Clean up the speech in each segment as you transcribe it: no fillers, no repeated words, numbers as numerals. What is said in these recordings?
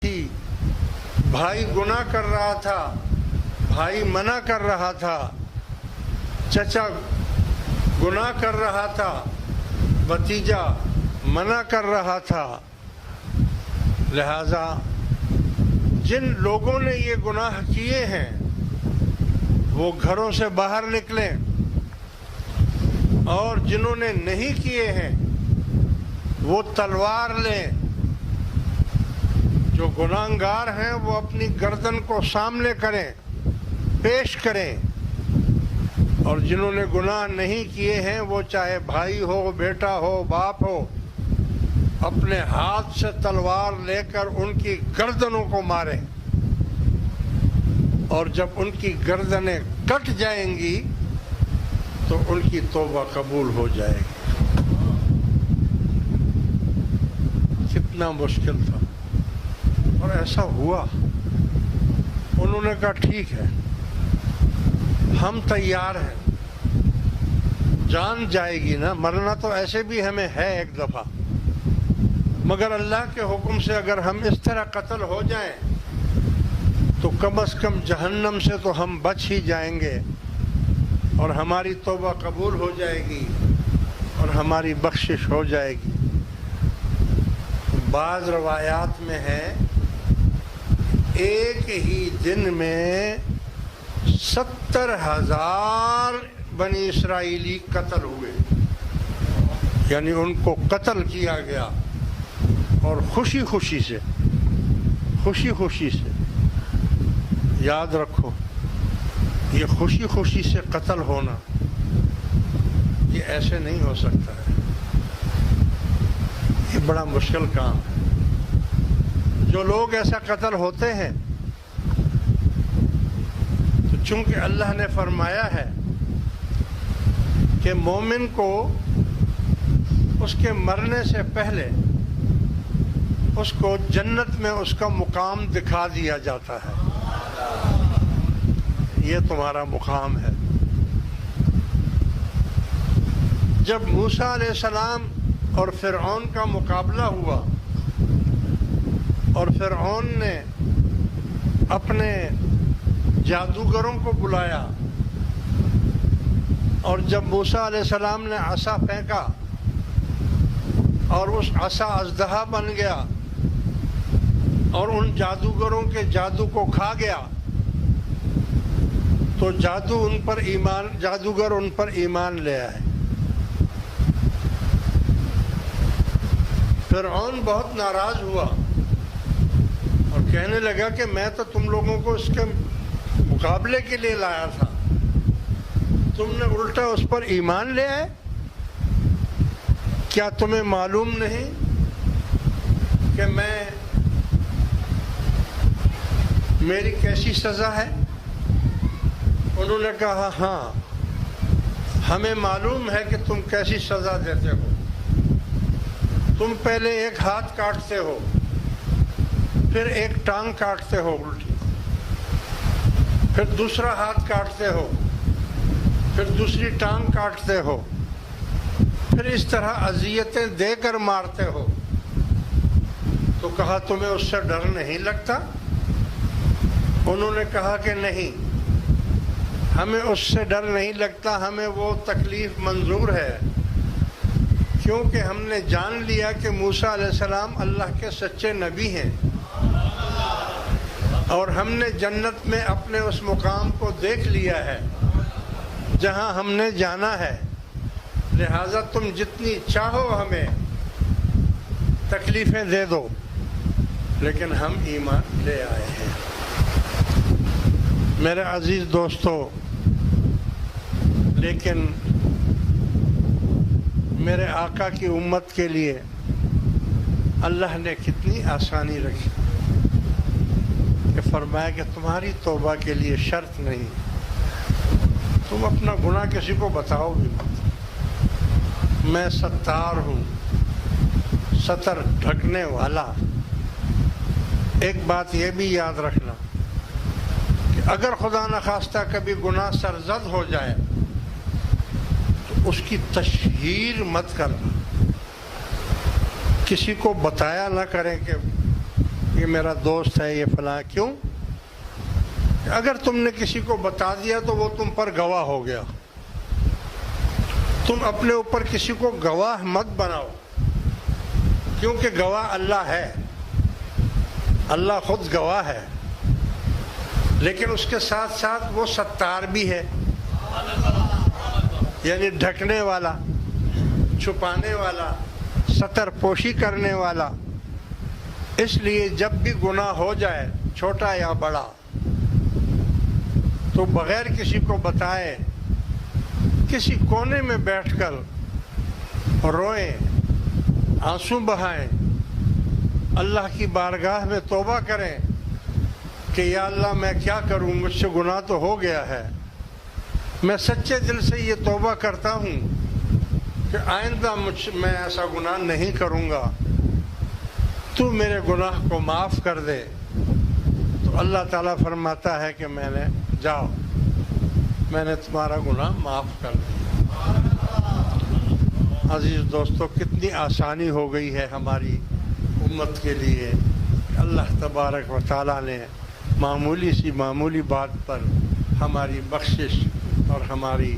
تھی، بھائی گناہ کر رہا تھا، بھائی منع کر رہا تھا، چچا گناہ کر رہا تھا، بھتیجا منع کر رہا تھا۔ لہذا جن لوگوں نے یہ گناہ کیے ہیں وہ گھروں سے باہر نکلیں، اور جنہوں نے نہیں کیے ہیں وہ تلوار لیں۔ جو گناہگار ہیں وہ اپنی گردن کو سامنے کریں، پیش کریں، اور جنہوں نے گناہ نہیں کیے ہیں وہ چاہے بھائی ہو، بیٹا ہو، باپ ہو، اپنے ہاتھ سے تلوار لے کر ان کی گردنوں کو ماریں، اور جب ان کی گردنیں کٹ جائیں گی تو ان کی توبہ قبول ہو جائے گی۔ کتنا مشکل تھا، اور ایسا ہوا۔ انہوں نے کہا ٹھیک ہے، ہم تیار ہیں، جان جائے گی نا، مرنا تو ایسے بھی ہمیں ہے ایک دفعہ، مگر اللہ کے حکم سے اگر ہم اس طرح قتل ہو جائیں تو کم از کم جہنم سے تو ہم بچ ہی جائیں گے، اور ہماری توبہ قبول ہو جائے گی، اور ہماری بخشش ہو جائے گی۔ بعض روایات میں ہے ایک ہی دن میں 70,000 بنی اسرائیلی قتل ہوئے، یعنی ان کو قتل کیا گیا، اور خوشی خوشی سے یاد رکھو، یہ خوشی خوشی سے قتل ہونا یہ ایسے نہیں ہو سکتا ہے، یہ بڑا مشکل کام ہے۔ جو لوگ ایسا قتل ہوتے ہیں تو چونکہ اللہ نے فرمایا ہے کہ مومن کو اس کے مرنے سے پہلے اس کو جنت میں اس کا مقام دکھا دیا جاتا ہے، یہ تمہارا مقام ہے۔ جب موسیٰ علیہ السلام اور فرعون کا مقابلہ ہوا، اور فرعون نے اپنے جادوگروں کو بلایا، اور جب موسیٰ علیہ السلام نے عصا پھینکا اور اس عصا اژدہا بن گیا اور ان جادوگروں کے جادو کو کھا گیا، تو جادوگر ان پر ایمان لے آئے۔ فرعون بہت ناراض ہوا اور کہنے لگا کہ میں تو تم لوگوں کو اس کے مقابلے کے لیے لایا تھا، تم نے الٹا اس پر ایمان لے آئے۔ کیا تمہیں معلوم نہیں کہ میری کیسی سزا ہے؟ انہوں نے کہا ہاں، ہمیں معلوم ہے کہ تم کیسی سزا دیتے ہو۔ تم پہلے ایک ہاتھ کاٹتے ہو، پھر ایک ٹانگ کاٹتے ہو الٹی، پھر دوسرا ہاتھ کاٹتے ہو، پھر دوسری ٹانگ کاٹتے ہو، پھر اس طرح اذیتیں دے کر مارتے ہو۔ تو کہا تمہیں اس سے ڈر نہیں لگتا؟ انہوں نے کہا کہ نہیں، ہمیں اس سے ڈر نہیں لگتا، ہمیں وہ تکلیف منظور ہے، کیونکہ ہم نے جان لیا کہ موسیٰ علیہ السلام اللہ کے سچے نبی ہیں، اور ہم نے جنت میں اپنے اس مقام کو دیکھ لیا ہے جہاں ہم نے جانا ہے۔ لہٰذا تم جتنی چاہو ہمیں تکلیفیں دے دو، لیکن ہم ایمان لے آئے ہیں۔ میرے عزیز دوستو، لیکن میرے آقا کی امت کے لیے اللہ نے کتنی آسانی رکھی کہ فرمایا کہ تمہاری توبہ کے لیے شرط نہیں، تم اپنا گناہ کسی کو بتاؤ بھی مت، میں ستار ہوں، ستر ڈھکنے والا۔ ایک بات یہ بھی یاد رکھنا کہ اگر خدا نخواستہ کبھی گناہ سرزد ہو جائے تو اس کی تشہیر مت کرنا، کسی کو بتایا نہ کریں کہ یہ میرا دوست ہے، یہ فلاں. کیوں؟ اگر تم نے کسی کو بتا دیا تو وہ تم پر گواہ ہو گیا. تم اپنے اوپر کسی کو گواہ مت بناؤ، کیونکہ گواہ اللہ ہے، اللہ خود گواہ ہے، لیکن اس کے ساتھ ساتھ وہ ستار بھی ہے، یعنی ڈھکنے والا، چھپانے والا، ستر پوشی کرنے والا. اس لیے جب بھی گناہ ہو جائے چھوٹا یا بڑا تو بغیر کسی کو بتائے کسی کونے میں بیٹھ کر روئیں، آنسو بہائیں، اللہ کی بارگاہ میں توبہ کریں کہ یا اللہ میں کیا کروں، مجھ سے گناہ تو ہو گیا ہے، میں سچے دل سے یہ توبہ کرتا ہوں کہ آئندہ میں ایسا گناہ نہیں کروں گا، تو میرے گناہ کو معاف کر دے. تو اللہ تعالیٰ فرماتا ہے کہ میں نے جاؤ، میں نے تمہارا گناہ معاف کر دیا. عزیز دوستو، کتنی آسانی ہو گئی ہے ہماری امت کے لیے. اللہ تبارک و تعالیٰ نے معمولی بات پر ہماری بخشش اور ہماری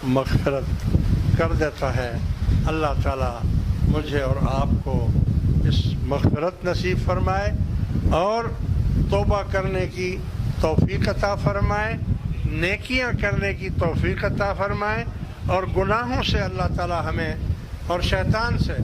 مغفرت کر دیتا ہے. اللہ تعالیٰ مجھے اور آپ کو اس مغفرت نصیب فرمائے اور توبہ کرنے کی توفیق عطا فرمائے، نیکیاں کرنے کی توفیق عطا فرمائے، اور گناہوں سے اللہ تعالیٰ ہمیں اور شیطان سے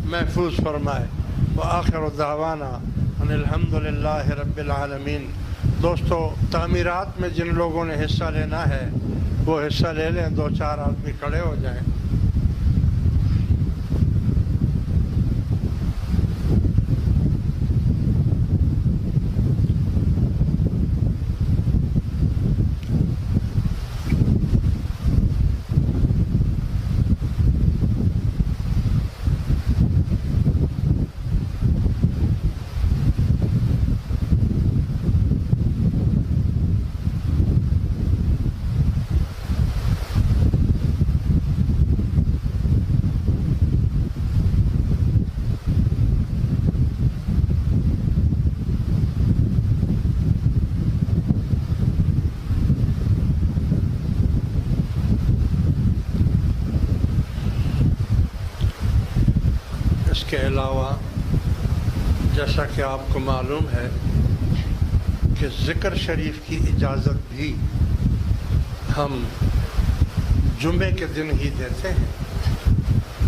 محفوظ فرمائے. وآخر دعوانا ان الحمد للہ رب العالمین. دوستو، تعمیرات میں جن لوگوں نے حصہ لینا ہے وہ حصہ لے لیں. 2-4 آدمی کھڑے ہو جائیں. اس کے علاوہ جیسا کہ آپ کو معلوم ہے کہ ذکر شریف کی اجازت بھی ہم جمعے کے دن ہی دیتے ہیں.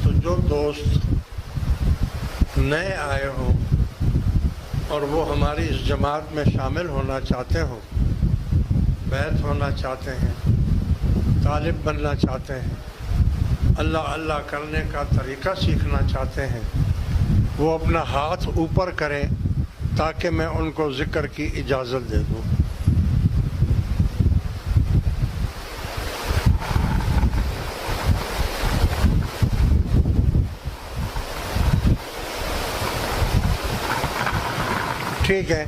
تو جو دوست نئے آئے ہوں اور وہ ہماری اس جماعت میں شامل ہونا چاہتے ہوں، بیعت ہونا چاہتے ہیں، طالب بننا چاہتے ہیں، اللہ اللہ کرنے کا طریقہ سیکھنا چاہتے ہیں، وہ اپنا ہاتھ اوپر کریں تاکہ میں ان کو ذکر کی اجازت دے دوں. ٹھیک ہے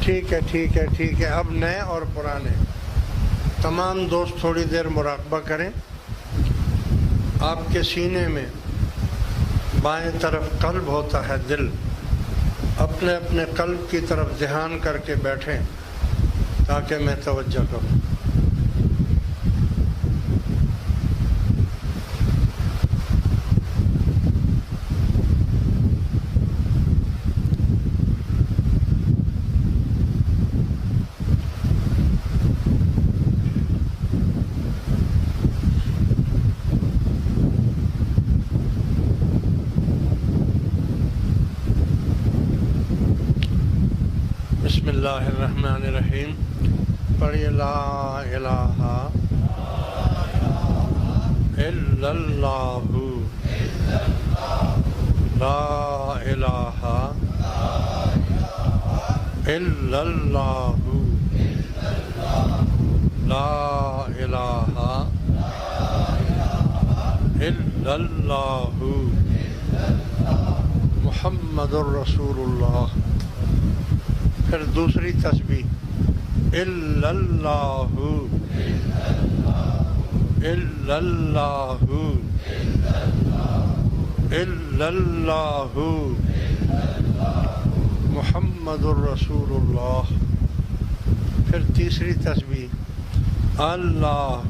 ٹھیک ہے ٹھیک ہے ٹھیک ہے. اب نئے اور پرانے تمام دوست تھوڑی دیر مراقبہ کریں. آپ کے سینے میں بائیں طرف قلب ہوتا ہے، دل. اپنے اپنے قلب کی طرف دھیان کر کے بیٹھیں تاکہ میں توجہ کروں. بسم اللہ الرحمن الرحیم. پڑھیے لا الہ الا اللہ لا الہ الا اللہ لا الہ الا اللہ محمد الرسول اللہ. پھر دوسری تسبیح الا اللہ الا اللہ الا اللہ محمد الرسول اللہ. پھر تیسری تسبیح اللہ